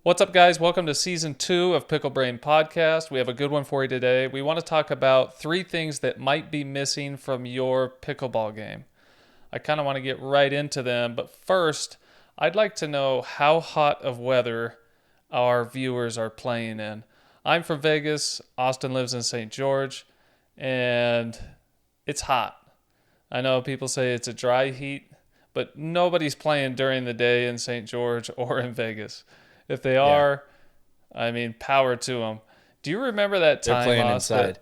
What's up, guys? Welcome to season 2 of Pickle Brain Podcast. We have a good one for you today. We want to talk about 3 things that might be missing from your pickleball game. I kind of want to get right into them, but first, I'd like to know how hot of weather our viewers are playing in. I'm from Vegas. Austin lives in St. George, and it's hot. I know people say it's a dry heat, but nobody's playing during the day in St. George or in Vegas. If they Yeah, are, I mean, power to them. Do you remember that they're time, playing Oz, that,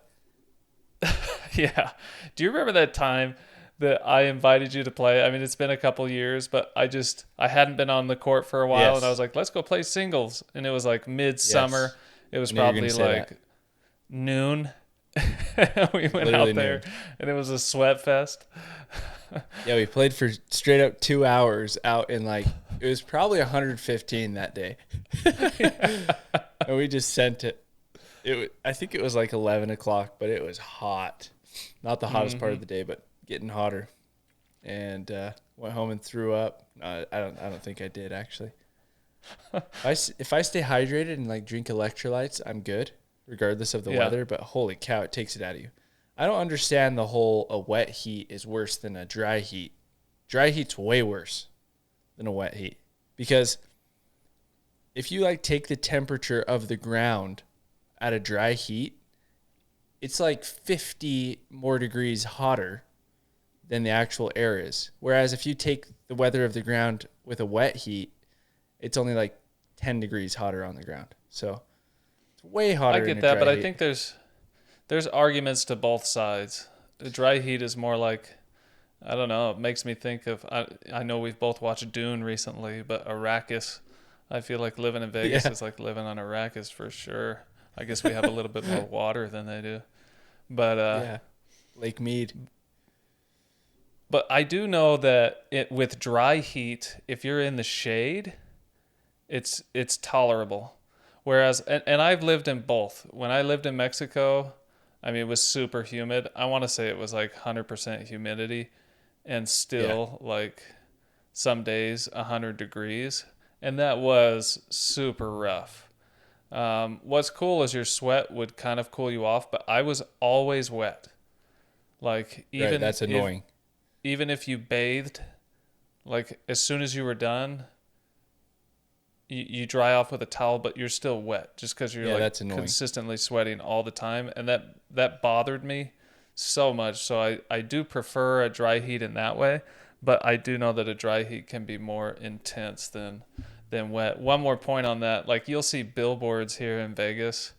inside. yeah. Do you remember that time that I invited you to play? I mean, it's been a couple years, but I hadn't been on the court for a while, and I was Yes, like, let's go play singles. And it was like midsummer. yes. It was I knew you were going probably to say that. like noon. We went Literally out there, noon. and it was a sweat fest. Yeah, we played for straight up 2 hours out in it was probably 115 that day. And we just sent it. I think it was like 11 o'clock, but it was hot. Not the hottest part of the day, but getting hotter. And went home and threw up. I don't think I did actually. If I stay hydrated and drink electrolytes, I'm good, regardless of the Yeah. weather. But holy cow, it takes it out of you. I don't understand the whole a wet heat is worse than a dry heat. Dry heat's way worse than a wet heat because if you take the temperature of the ground at a dry heat, it's like 50 more degrees hotter than the actual air is. Whereas if you take the weather of the ground with a wet heat, it's only like 10 degrees hotter on the ground. So it's way I hotter in get a that, dry but I heat. think there's arguments to both sides. The dry heat is more like, I don't know, it makes me think of, I know we've both watched Dune recently, but Arrakis, I feel like living in Vegas Yeah. is like living on Arrakis for sure. I guess we have a little bit more water than they do. But Yeah. Lake Mead. but I do know that with dry heat, if you're in the shade, it's tolerable. Whereas and I've lived in both. When I lived in Mexico, I mean it was super humid. I want to say it was like 100% humidity and Yeah. still like some days 100 degrees, and that was super rough. What's cool is your sweat would kind of cool you off, but I was always wet. Like Right. That's annoying. even if you bathed, like as soon as you were done, you dry off with a towel, but you're still wet just because you're Yeah, like that's annoying. consistently sweating all the time, and that bothered me so much. So I do prefer a dry heat in that way, but I do know that a dry heat can be more intense than wet. One more point on that, like you'll see billboards here in Vegas.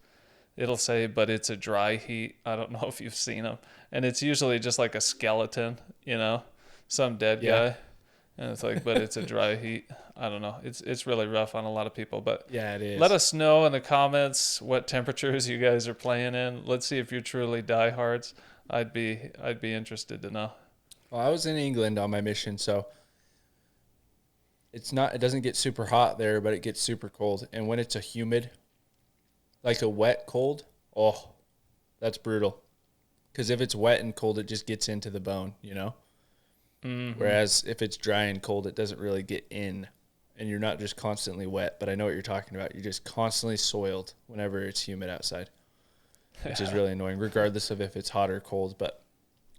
It'll say, but it's a dry heat. I don't know if you've seen them, and it's usually just like a skeleton, some dead Yeah. guy. And it's like, but it's a dry heat. I don't know. It's really rough on a lot of people. But Yeah, it let is. us know in the comments what temperatures you guys are playing in. Let's see if you're truly diehards. I'd be interested to know. Well, I was in England on my mission, so it doesn't get super hot there, but it gets super cold. And when it's a humid, like a wet cold, oh, that's brutal. Because if it's wet and cold, it just gets into the bone. Mm-hmm. Whereas if it's dry and cold, it doesn't really get in. And you're not just constantly wet, but I know what you're talking about. You're just constantly soiled whenever it's humid outside, which is really annoying, regardless of if it's hot or cold. But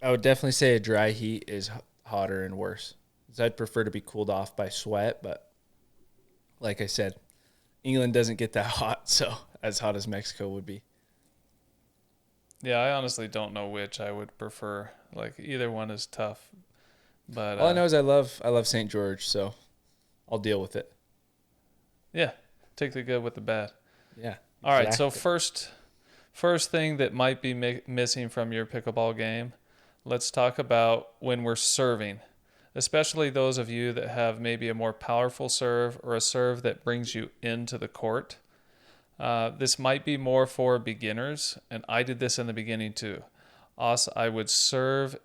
I would definitely say a dry heat is hotter and worse. 'Cause I'd prefer to be cooled off by sweat, but like I said, England doesn't get that hot, so as hot as Mexico would be. Yeah, I honestly don't know which I would prefer. Like either one is tough. But All I know is I love St. George, so I'll deal with it. yeah, take the good with the bad. Yeah, All right, so exactly. first thing that might be missing from your pickleball game, let's talk about when we're serving, especially those of you that have maybe a more powerful serve or a serve that brings you into the court. This might be more for beginners, and I did this in the beginning too. I would serve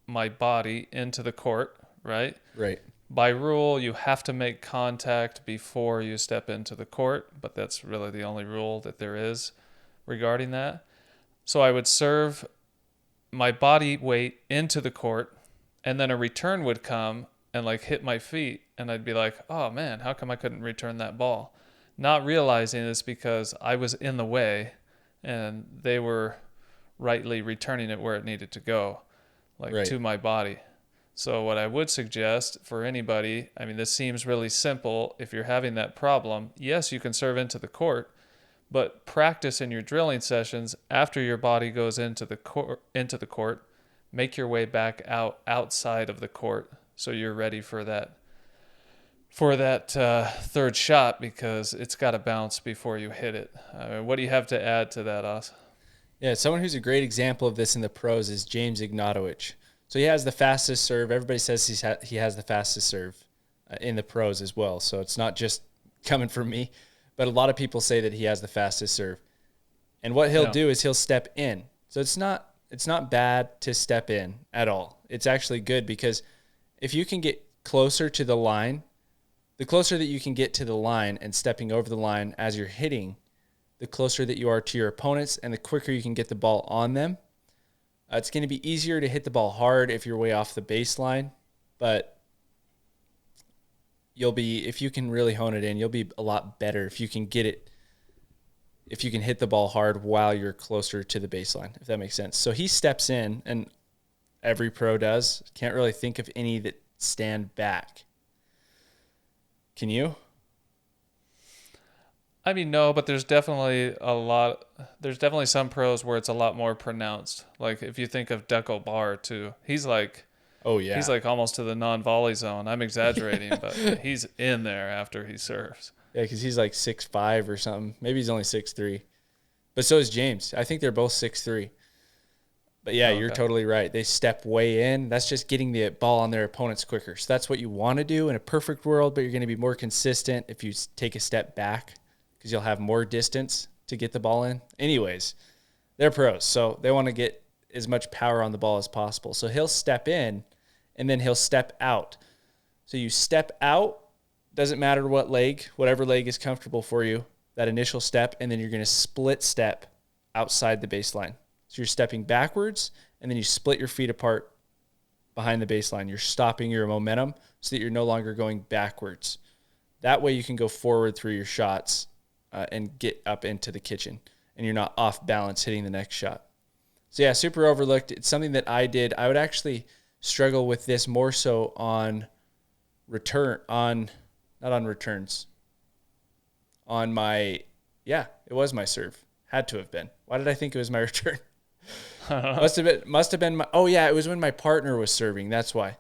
my body into the court, right? Right. By rule, you have to make contact before you step into the court, but that's really the only rule that there is regarding that. So I would serve my body weight into the court, and then a return would come and hit my feet, and I'd be like, oh man, how come I couldn't return that ball? not realizing this because I was in the way and they were rightly returning it where it needed to go, like Right. to my body. So what I would suggest for anybody, I mean, this seems really simple. If you're having that problem, yes, you can serve into the court, but practice in your drilling sessions after your body goes into the court, make your way back outside of the court so you're ready for that third shot, because it's got to bounce before you hit it. What do you have to add to that, Os? Yeah, someone who's a great example of this in the pros is James Ignatowicz. So he has the fastest serve. Everybody says he has the fastest serve in the pros as well. So it's not just coming from me, but a lot of people say that he has the fastest serve. And what he'll do is he'll step in. So it's not bad to step in at all. It's actually good, because if you can get closer to the line, the closer that you can get to the line and stepping over the line as you're hitting, the closer that you are to your opponents and the quicker you can get the ball on them. It's going to be easier to hit the ball hard if you're way off the baseline, but if you can really hone it in, you'll be a lot better if you can hit the ball hard while you're closer to the baseline, if that makes sense. So he steps in, and every pro does. Can't really think of any that stand back. Can you? I mean, no, but there's definitely some pros where it's a lot more pronounced. Like if you think of Deco Barr too, he's like, oh yeah, he's like almost to the non-volley zone. I'm exaggerating, but he's in there after he serves. Yeah, because he's like 6'5" or something. Maybe he's only 6'3", but so is James. I think they're both 6'3". But yeah, You're totally right. They step way in. That's just getting the ball on their opponents quicker. So that's what you want to do in a perfect world, but you're going to be more consistent if you take a step back, because you'll have more distance to get the ball in. Anyways, they're pros, so they want to get as much power on the ball as possible. So he'll step in, and then he'll step out. So you step out, doesn't matter what leg, whatever leg is comfortable for you, that initial step, and then you're going to split step outside the baseline. So you're stepping backwards, and then you split your feet apart behind the baseline. You're stopping your momentum so that you're no longer going backwards. That way you can go forward through your shots and get up into the kitchen, and you're not off balance hitting the next shot. So yeah, super overlooked. It's something that I did. I would actually struggle with this more so on not on returns. On my, it was my serve. Had to have been. Why did I think it was my return? Must have been my, it was when my partner was serving. That's why.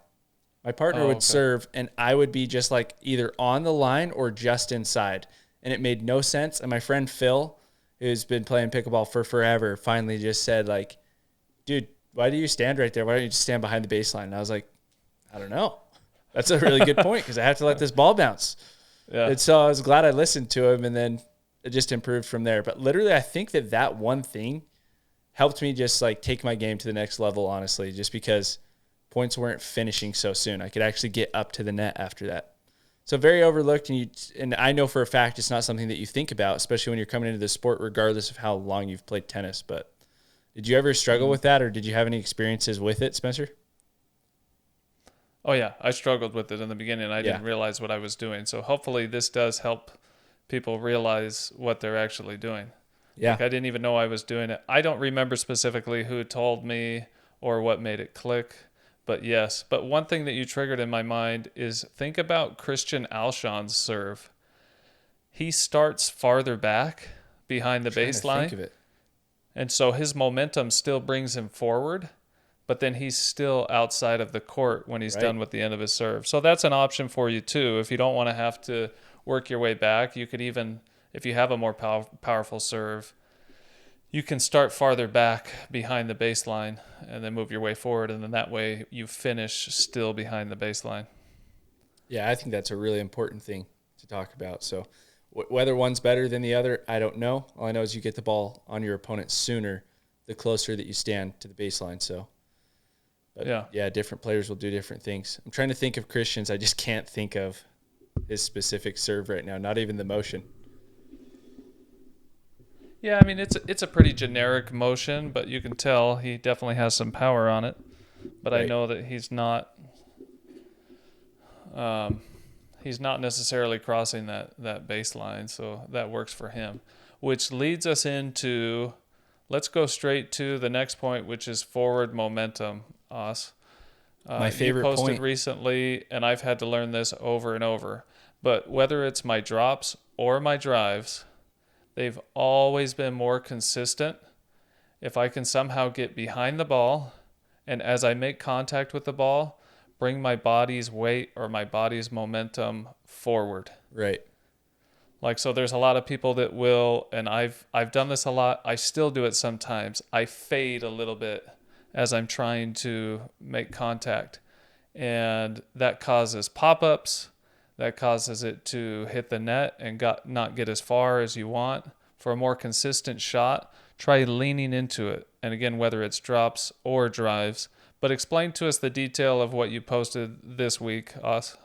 My partner would serve, and I would be just like either on the line or just inside. And it made no sense. And my friend Phil, who's been playing pickleball for forever, finally just said, like, dude, why do you stand right there? Why don't you just stand behind the baseline? And I was like, I don't know. That's a really good point, because I have to let this ball bounce. Yeah. And so I was glad I listened to him, and then it just improved from there. But literally, I think that one thing helped me just like take my game to the next level, honestly, just because points weren't finishing so soon. I could actually get up to the net after that. So very overlooked, and I know for a fact it's not something that you think about, especially when you're coming into the sport, regardless of how long you've played tennis. But did you ever struggle with that, or did you have any experiences with it, Spencer? Oh, yeah. I struggled with it in the beginning. I didn't realize what I was doing. So hopefully this does help people realize what they're actually doing. Yeah. Like I didn't even know I was doing it. I don't remember specifically who told me or what made it click. But yes, but one thing that you triggered in my mind is think about Christian Alshon's serve. He starts farther back behind the baseline. Think of it. And so his momentum still brings him forward, but then he's still outside of the court when he's done with the end of his serve. So that's an option for you too. If you don't want to have to work your way back, you could even, if you have a more powerful serve, you can start farther back behind the baseline and then move your way forward, and then that way you finish still behind the baseline. Yeah, I think that's a really important thing to talk about. So whether one's better than the other, I don't know. All I know is you get the ball on your opponent sooner the closer that you stand to the baseline. So, but yeah, different players will do different things. I'm trying to think of Christian's. I just can't think of his specific serve right now, not even the motion. Yeah, I mean, it's a pretty generic motion, but you can tell he definitely has some power on it. But I know that he's not He's not necessarily crossing that baseline, so that works for him. Which leads us into, let's go straight to the next point, which is forward momentum, Os. My favorite you posted point. recently, and I've had to learn this over and over, but whether it's my drops or my drives, they've always been more consistent if I can somehow get behind the ball, and as I make contact with the ball, bring my body's weight or my body's momentum forward. Right. Like, so there's a lot of people that will, and I've done this a lot. I still do it sometimes. I fade a little bit as I'm trying to make contact, and that causes pop-ups. That causes it to hit the net and not get as far as you want. For a more consistent shot, try leaning into it. And again, whether it's drops or drives. But explain to us the detail of what you posted this week, Os.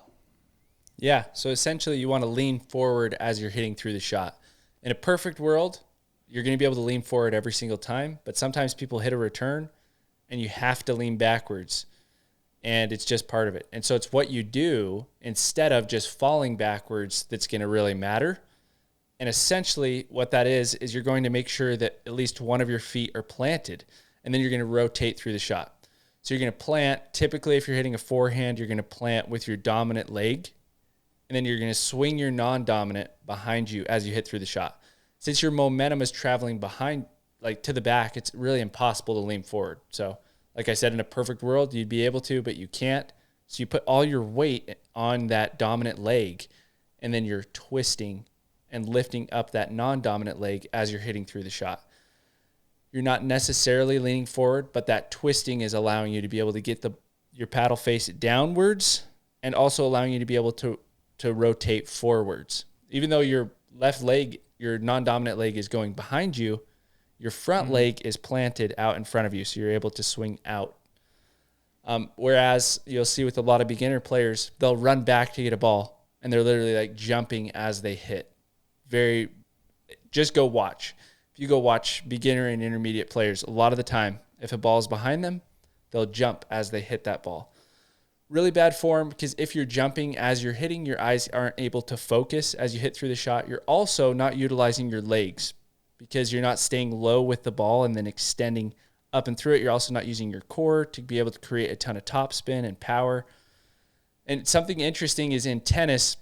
Yeah, so essentially you want to lean forward as you're hitting through the shot. In a perfect world, you're going to be able to lean forward every single time, but sometimes people hit a return and you have to lean backwards, and it's just part of it. And so it's what you do instead of just falling backwards that's going to really matter. And essentially what that is you're going to make sure that at least one of your feet are planted, and then you're going to rotate through the shot. So you're going to plant, typically if you're hitting a forehand, you're going to plant with your dominant leg, and then you're going to swing your non-dominant behind you as you hit through the shot. Since your momentum is traveling behind, like to the back, it's really impossible to lean forward. So like I said, in a perfect world, you'd be able to, but you can't. So you put all your weight on that dominant leg, and then you're twisting and lifting up that non-dominant leg as you're hitting through the shot. You're not necessarily leaning forward, but that twisting is allowing you to be able to get your paddle face downwards, and also allowing you to be able to rotate forwards. Even though your left leg, your non-dominant leg is going behind you, your front leg is planted out in front of you, so you're able to swing out. Whereas you'll see with a lot of beginner players, they'll run back to get a ball, and they're literally like jumping as they hit. Just go watch. If you go watch beginner and intermediate players, a lot of the time, if a ball is behind them, they'll jump as they hit that ball. Really bad form, because if you're jumping as you're hitting, your eyes aren't able to focus as you hit through the shot. You're also not utilizing your legs because you're not staying low with the ball and then extending up and through it. You're also not using your core to be able to create a ton of topspin and power. And something interesting is in tennis,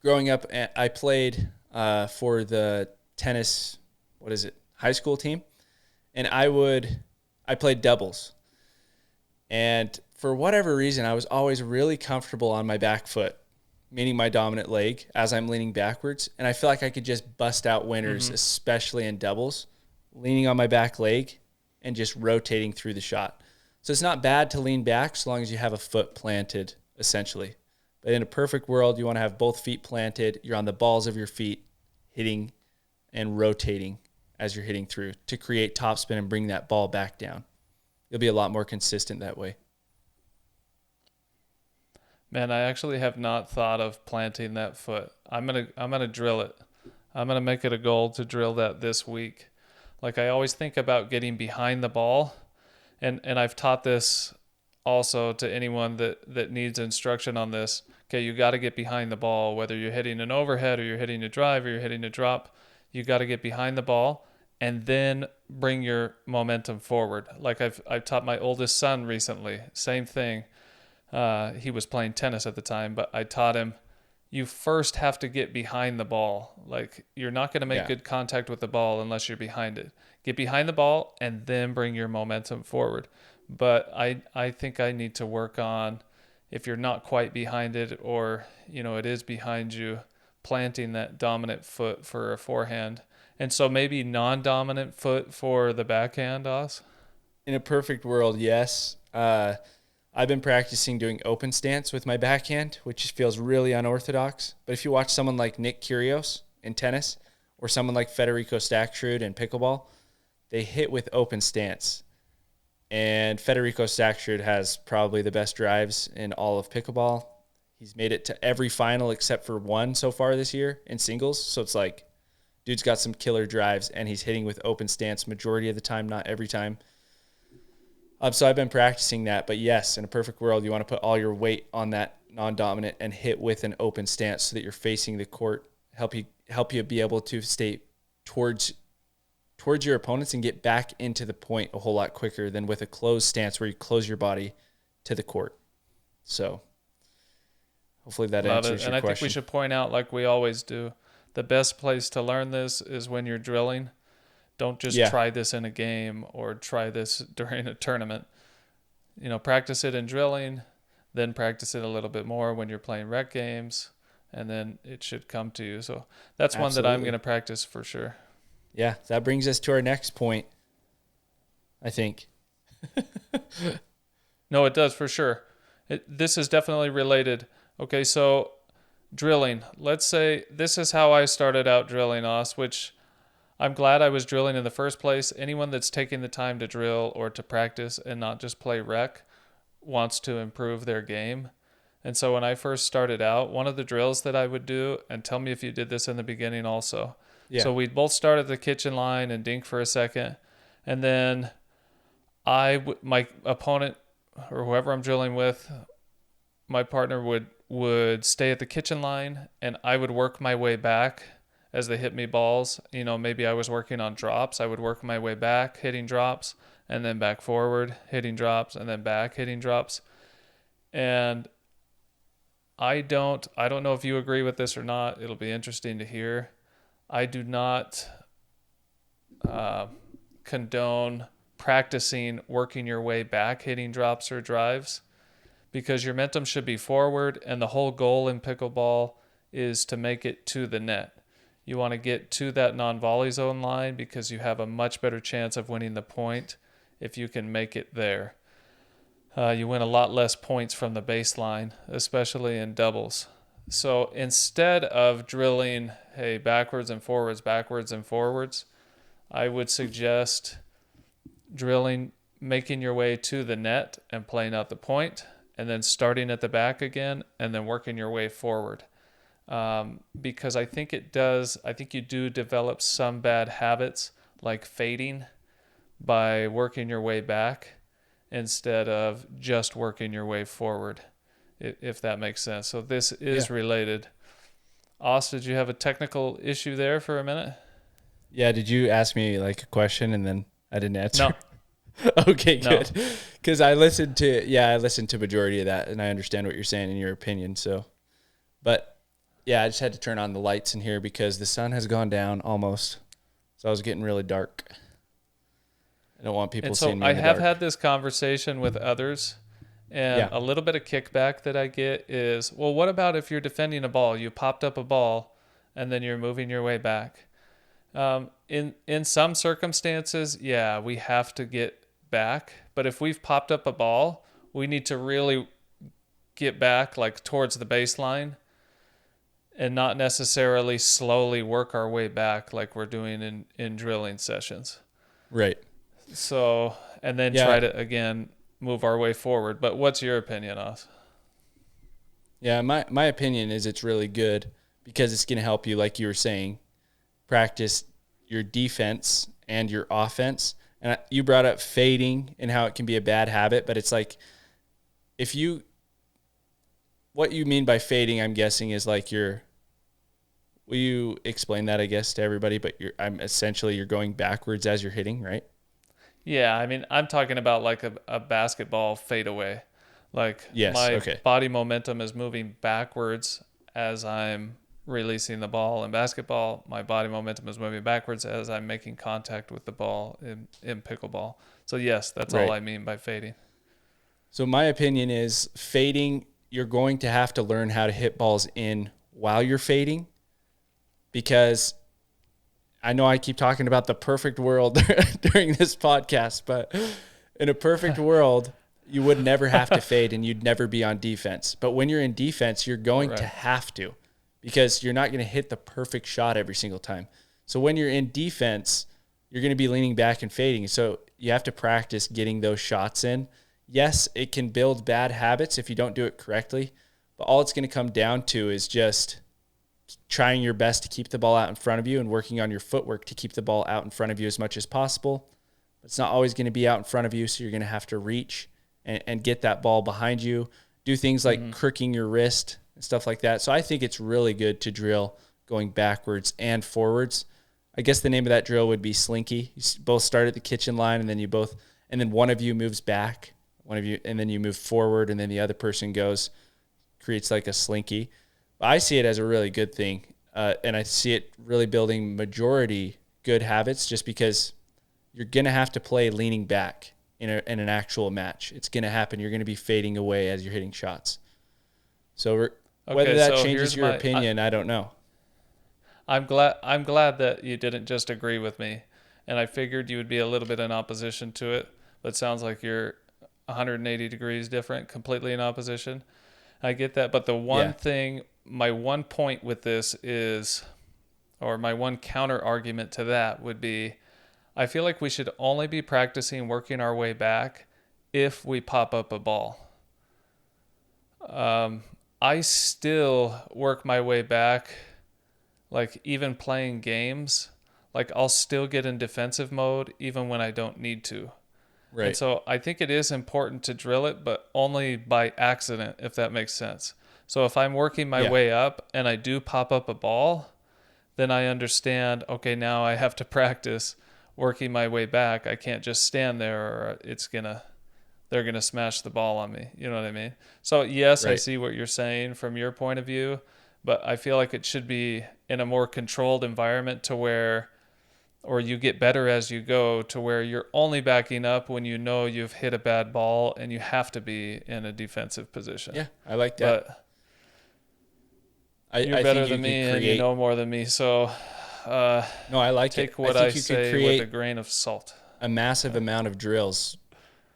growing up, I played for the tennis, high school team. And I played doubles. And for whatever reason, I was always really comfortable on my back foot, meaning my dominant leg, as I'm leaning backwards. And I feel like I could just bust out winners, especially in doubles, leaning on my back leg and just rotating through the shot. So it's not bad to lean back so long as you have a foot planted, essentially. But in a perfect world, you want to have both feet planted. You're on the balls of your feet, hitting and rotating as you're hitting through to create topspin and bring that ball back down. You'll be a lot more consistent that way. Man, I actually have not thought of planting that foot. I'm gonna drill it. I'm gonna make it a goal to drill that this week. Like, I always think about getting behind the ball, and I've taught this also to anyone that needs instruction on this. Okay, you got to get behind the ball, whether you're hitting an overhead or you're hitting a drive or you're hitting a drop. You got to get behind the ball and then bring your momentum forward. Like I've taught my oldest son recently, same thing. He was playing tennis at the time, but I taught him, you first have to get behind the ball. Like, you're not going to make good contact with the ball unless you're behind it. Get behind the ball and then bring your momentum forward. But I think I need to work on, if you're not quite behind it, or it is behind you, planting that dominant foot for a forehand. And so maybe non-dominant foot for the backhand, Os? In a perfect world, yes. I've been practicing doing open stance with my backhand, which feels really unorthodox. But if you watch someone like Nick Kyrgios in tennis, or someone like Federico Staksrud in pickleball, they hit with open stance. And Federico Staksrud has probably the best drives in all of pickleball. He's made it to every final except for one so far this year in singles. So it's like, dude's got some killer drives, and he's hitting with open stance majority of the time, not every time. So I've been practicing that, but yes, in a perfect world, you want to put all your weight on that non-dominant and hit with an open stance so that you're facing the court, help you be able to stay towards your opponents and get back into the point a whole lot quicker than with a closed stance where you close your body to the court. So hopefully that answers your question. And I think we should point out, like we always do, the best place to learn this is when you're drilling. Don't just try this in a game or try this during a tournament. Practice it in drilling, then practice it a little bit more when you're playing rec games, and then it should come to you. So that's one that I'm going to practice for sure. Yeah, that brings us to our next point, I think. No, it does for sure. This is definitely related. Okay, so drilling. Let's say this is how I started out drilling, which I'm glad I was drilling in the first place. Anyone that's taking the time to drill or to practice and not just play rec wants to improve their game. And so when I first started out, one of the drills that I would do, and tell me if you did this in the beginning also. Yeah. So we'd both start at the kitchen line and dink for a second. And then my opponent or whoever I'm drilling with, my partner would stay at the kitchen line and I would work my way back as they hit me balls. Maybe I was working on drops. I would work my way back, hitting drops, and then back forward, hitting drops, and then back, hitting drops. And I don't know if you agree with this or not. It'll be interesting to hear. I do not condone practicing working your way back, hitting drops or drives, because your momentum should be forward, and the whole goal in pickleball is to make it to the net. You want to get to that non-volley zone line because you have a much better chance of winning the point if you can make it there. You win a lot less points from the baseline, especially in doubles. So instead of drilling, backwards and forwards, I would suggest drilling, making your way to the net and playing out the point, and then starting at the back again and then working your way forward. Because I think you do develop some bad habits like fading by working your way back instead of just working your way forward, if that makes sense. So this is related. Austin, did you have a technical issue there for a minute? Yeah, did you ask me like a question and then I didn't answer? No. Okay, good. Because I listened to majority of that and I understand what you're saying in your opinion. So, but yeah, I just had to turn on the lights in here because the sun has gone down almost. So I was getting really dark. I don't want people seeing me in the dark. I have had this conversation with others, and a little bit of kickback that I get is, well, what about if you're defending a ball? You popped up a ball, and then you're moving your way back. In some circumstances, we have to get back. But if we've popped up a ball, we need to really get back like towards the baseline and not necessarily slowly work our way back like we're doing in drilling sessions. Right. So, and then try to, again, move our way forward. But what's your opinion, Oz? Yeah, my opinion is it's really good because it's going to help you, like you were saying, practice your defense and your offense. And you brought up fading and how it can be a bad habit, but it's like what you mean by fading, I'm guessing, is like will you explain that, I guess, to everybody? But essentially you're going backwards as you're hitting, right? Yeah, I mean, I'm talking about like a basketball fadeaway. Like my body momentum is moving backwards as I'm releasing the ball. In basketball, my body momentum is moving backwards as I'm making contact with the ball in pickleball. So yes, that's all I mean by fading. So my opinion is fading, you're going to have to learn how to hit balls in while you're fading, because I know I keep talking about the perfect world during this podcast, but in a perfect world, you would never have to fade and you'd never be on defense. But when you're in defense, you're going to have to, because you're not going to hit the perfect shot every single time. So when you're in defense, you're going to be leaning back and fading. So you have to practice getting those shots in. Yes, it can build bad habits if you don't do it correctly, but all it's going to come down to is just trying your best to keep the ball out in front of you and working on your footwork to keep the ball out in front of you as much as possible. It's not always going to be out in front of you, so you're going to have to reach and get that ball behind you. Do things like crooking your wrist and stuff like that. So I think it's really good to drill going backwards and forwards. I guess the name of that drill would be slinky. You both start at the kitchen line, and then one of you moves back, and then you move forward, and then the other person creates like a slinky. But I see it as a really good thing, and I see it really building majority good habits, just because you're going to have to play leaning back in an actual match. It's going to happen. You're going to be fading away as you're hitting shots. So whether that changes your opinion, I don't know. I'm glad that you didn't just agree with me, and I figured you would be a little bit in opposition to it, but it sounds like you're 180 degrees different, completely in opposition. I get that, but the one thing, my one point with this is, or my one counter argument to that would be, I feel like we should only be practicing working our way back if we pop up a ball. I still work my way back. Like, even playing games, like, I'll still get in defensive mode even when I don't need to. Right. And so I think it is important to drill it, but only by accident, if that makes sense. So if I'm working my way up and I do pop up a ball, then I understand, okay, now I have to practice working my way back. I can't just stand there, or they're going to smash the ball on me. You know what I mean? So yes, I see what you're saying from your point of view, but I feel like it should be in a more controlled environment or you get better as you go, to where you're only backing up when you know you've hit a bad ball and you have to be in a defensive position. Yeah, I like that. But you're better than me and you know more than me, so no, I like take what I say with a grain of salt. A massive amount of drills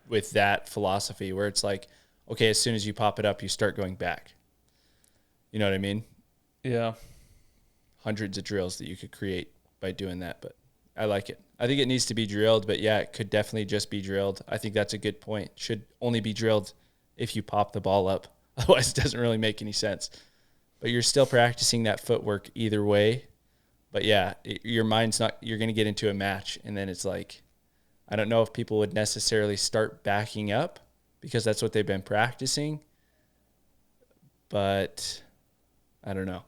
with that philosophy, where it's like, okay, as soon as you pop it up, you start going back. You know what I mean? Yeah. Hundreds of drills that you could create by doing that, but I like it. I think it needs to be drilled, but yeah, it could definitely just be drilled. I think that's a good point. Should only be drilled if you pop the ball up. Otherwise, it doesn't really make any sense. But you're still practicing that footwork either way. But yeah, your mind's not, you're going to get into a match, and then it's like, I don't know if people would necessarily start backing up because that's what they've been practicing. But I don't know.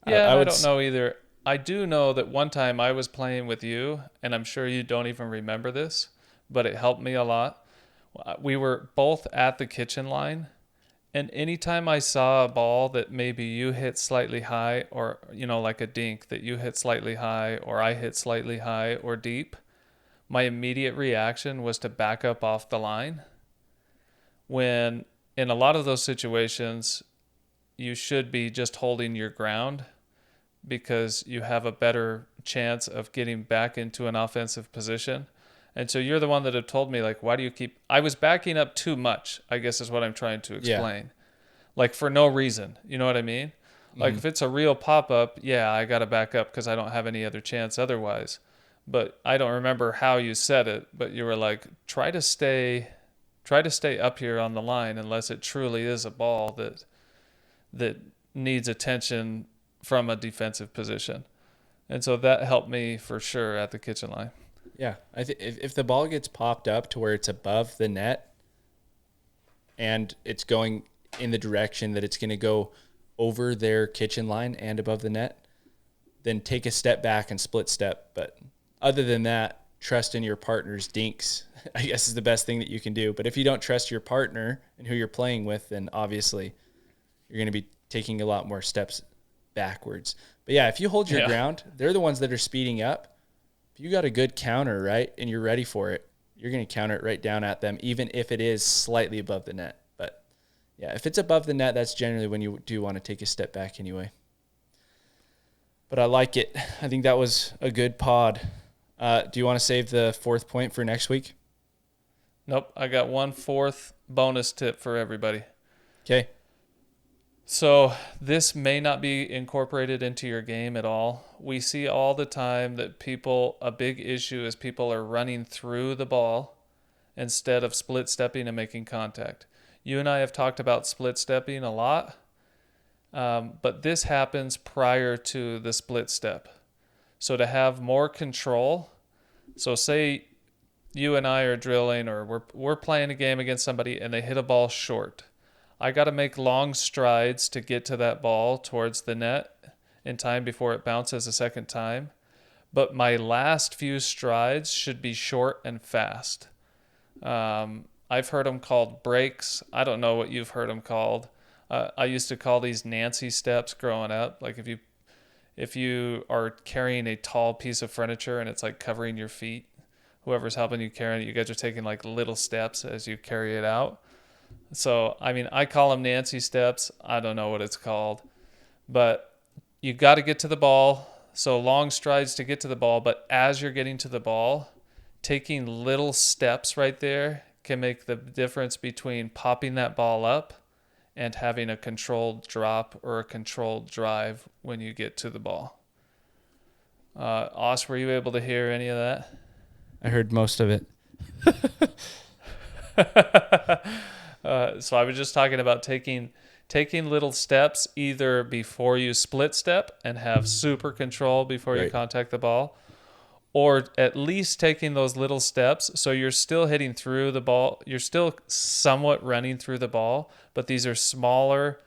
Yeah, I don't know either. I do know that one time I was playing with you, and I'm sure you don't even remember this, but it helped me a lot. We were both at the kitchen line, and anytime I saw a ball that maybe you hit slightly high, or, like a dink that you hit slightly high, or I hit slightly high or deep, my immediate reaction was to back up off the line. When in a lot of those situations, you should be just holding your ground, because you have a better chance of getting back into an offensive position. And so you're the one that had told me, like, why do you keep... I was backing up too much, I guess is what I'm trying to explain. Yeah. Like, for no reason. You know what I mean? Like, if it's a real pop-up, yeah, I got to back up because I don't have any other chance otherwise. But I don't remember how you said it, but you were like, try to stay up here on the line unless it truly is a ball that needs attention from a defensive position. And so that helped me for sure at the kitchen line. Yeah. I think if the ball gets popped up to where it's above the net and it's going in the direction that it's going to go over their kitchen line and above the net, then take a step back and split step. But other than that, trust in your partner's dinks, I guess, is the best thing that you can do. But if you don't trust your partner and who you're playing with, then obviously you're going to be taking a lot more steps backwards. But yeah, if you hold your ground, they're the ones that are speeding up. If you got a good counter, right, and you're ready for it, you're going to counter it right down at them, even if it is slightly above the net. But yeah, if it's above the net, that's generally when you do want to take a step back anyway. But I like it. I think that was a good pod. Do you want to save the fourth point for next week? Nope. I got one fourth bonus tip for everybody. Okay. So this may not be incorporated into your game at all. We see all the time that a big issue is people are running through the ball instead of split stepping and making contact. You and I have talked about split stepping a lot, but this happens prior to the split step. So to have more control, so say you and I are drilling, or we're playing a game against somebody and they hit a ball short. I got to make long strides to get to that ball towards the net in time before it bounces a second time. But my last few strides should be short and fast. I've heard them called breaks. I don't know what you've heard them called. I used to call these Nancy steps growing up. Like if you are carrying a tall piece of furniture and it's like covering your feet, whoever's helping you carry it, you guys are taking like little steps as you carry it out. So, I mean, I call them Nancy steps. I don't know what it's called, but you got to get to the ball. So long strides to get to the ball, but as you're getting to the ball, taking little steps right there can make the difference between popping that ball up and having a controlled drop or a controlled drive when you get to the ball. Os, were you able to hear any of that? I heard most of it. So I was just talking about taking little steps either before you split step and have super control before you contact the ball, or at least taking those little steps so you're still hitting through the ball. You're still somewhat running through the ball, but these are smaller,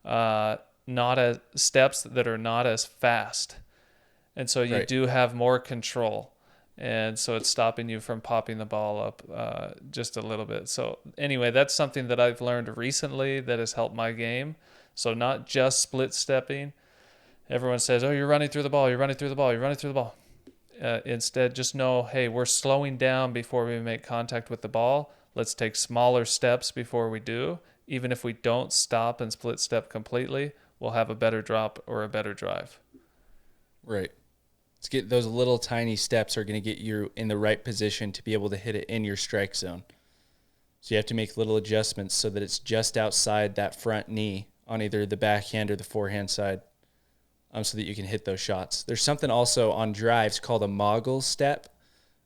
not as steps that are not as fast. And so you do have more control. And so it's stopping you from popping the ball up just a little bit. So anyway, that's something that I've learned recently that has helped my game. So not just split stepping. Everyone says, oh, you're running through the ball, you're running through the ball, you're running through the ball. Instead, just know, hey, we're slowing down before we make contact with the ball. Let's take smaller steps before we do. Even if we don't stop and split step completely, we'll have a better drop or a better drive. Right. Let's get those little tiny steps are going to get you in the right position to be able to hit it in your strike zone. So you have to make little adjustments so that it's just outside that front knee on either the backhand or the forehand side, so that you can hit those shots. There's something also on drives called a mogul step,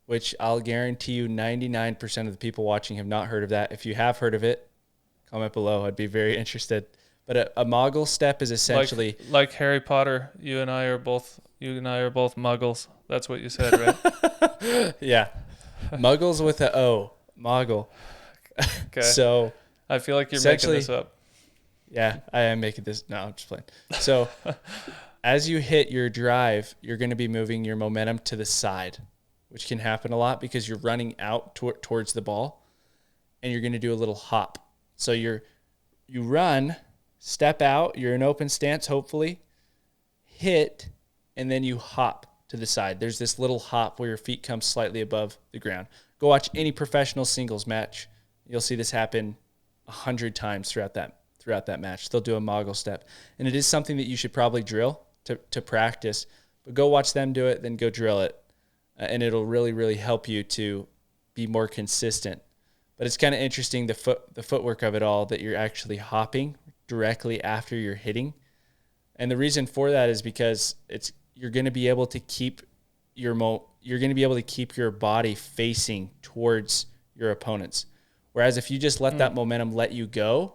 which I'll guarantee you 99% of the people watching have not heard of that. If you have heard of it, comment below. I'd be very interested. But a mogul step is essentially like Harry Potter. You and I are both muggles. That's what you said, right? Yeah. Muggles with a O. Mogul. Okay. So I feel like you're making this up. Yeah, I am making this. No, I'm just playing. So as you hit your drive, you're going to be moving your momentum to the side, which can happen a lot because you're running out towards the ball, and you're going to do a little hop. So you run, step out, you're in open stance, hopefully, hit, and then you hop to the side. There's this little hop where your feet come slightly above the ground. Go watch any professional singles match. You'll see this happen 100 times throughout that match. They'll do a mogul step. And it is something that you should probably drill to practice. But go watch them do it, then go drill it. And it'll really, really help you to be more consistent. But it's kind of interesting, the footwork of it all, that you're actually hopping directly after you're hitting. And the reason for that is because you're going to be able to keep your body facing towards your opponents. Whereas if you just let that momentum let you go,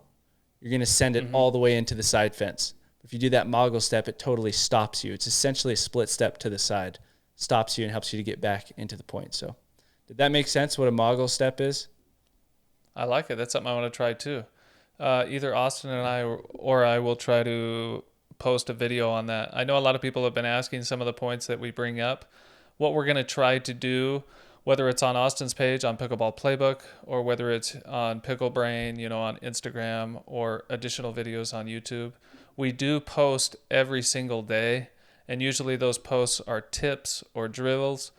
you're going to send it all the way into the side fence. If you do that mogul step, it totally stops you. It's essentially a split step to the side. Stops you and helps you to get back into the point. So did that make sense what a mogul step is? I like it. That's something I want to try too. Either Austin and I or I will try to post a video on that. I know a lot of people have been asking some of the points that we bring up. What we're going to try to do, whether it's on Austin's page on Pickleball Playbook or whether it's on Pickle Brain, on Instagram or additional videos on YouTube, we do post every single day. And usually those posts are tips or drills.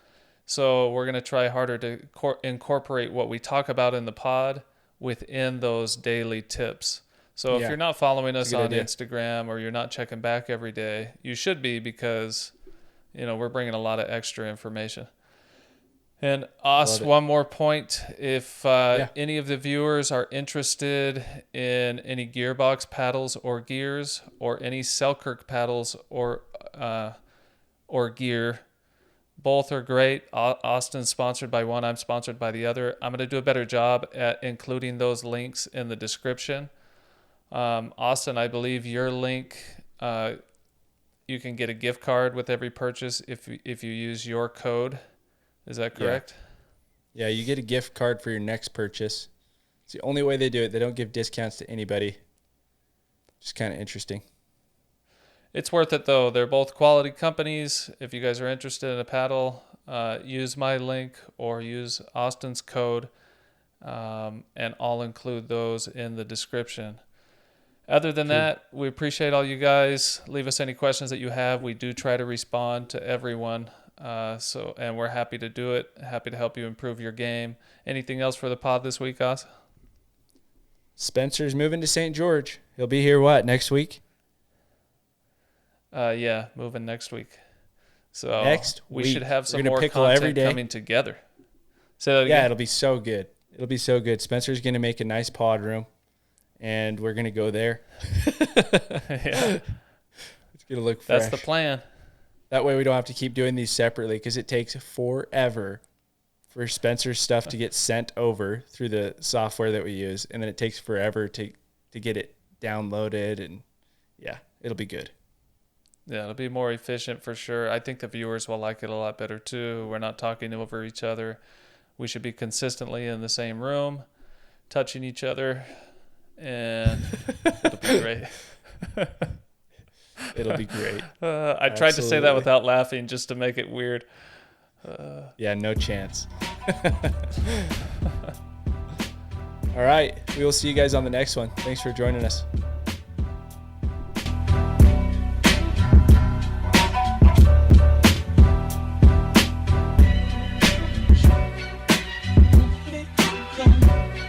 So we're going to try harder to incorporate what we talk about in the pod within those daily tips. So if you're not following us on Instagram or you're not checking back every day, you should be, because we're bringing a lot of extra information. And one more point. If any of the viewers are interested in any gearbox paddles or gears, or any Selkirk paddles or gear, both are great. Austin's sponsored by one. I'm sponsored by the other. I'm going to do a better job at including those links in the description. Austin, I believe your link, you can get a gift card with every purchase if you use your code. Is that correct? Yeah, you get a gift card for your next purchase. It's the only way they do it. They don't give discounts to anybody. Just kind of interesting. It's worth it, though. They're both quality companies. If you guys are interested in a paddle, use my link or use Austin's code, and I'll include those in the description. Other than that, we appreciate all you guys. Leave us any questions that you have. We do try to respond to everyone, and we're happy to do it. Happy to help you improve your game. Anything else for the pod this week, Oz? Spencer's moving to St. George. He'll be here, next week? Yeah, moving next week. So next we week. should have some We're gonna more pickle every content day. coming together. Say that again. Yeah, it'll be so good. It'll be so good. Spencer's going to make a nice pod room, and we're going to go there. Yeah. It's going to look fresh. That's the plan. That way we don't have to keep doing these separately because it takes forever for Spencer's stuff to get sent over through the software that we use, and then it takes forever to get it downloaded, and yeah, it'll be good. Yeah, it'll be more efficient for sure. I think the viewers will like it a lot better too. We're not talking over each other. We should be consistently in the same room, touching each other, and it'll be great. It'll be great. I tried to say that without laughing just to make it weird. Yeah, no chance. All right. We will see you guys on the next one. Thanks for joining us.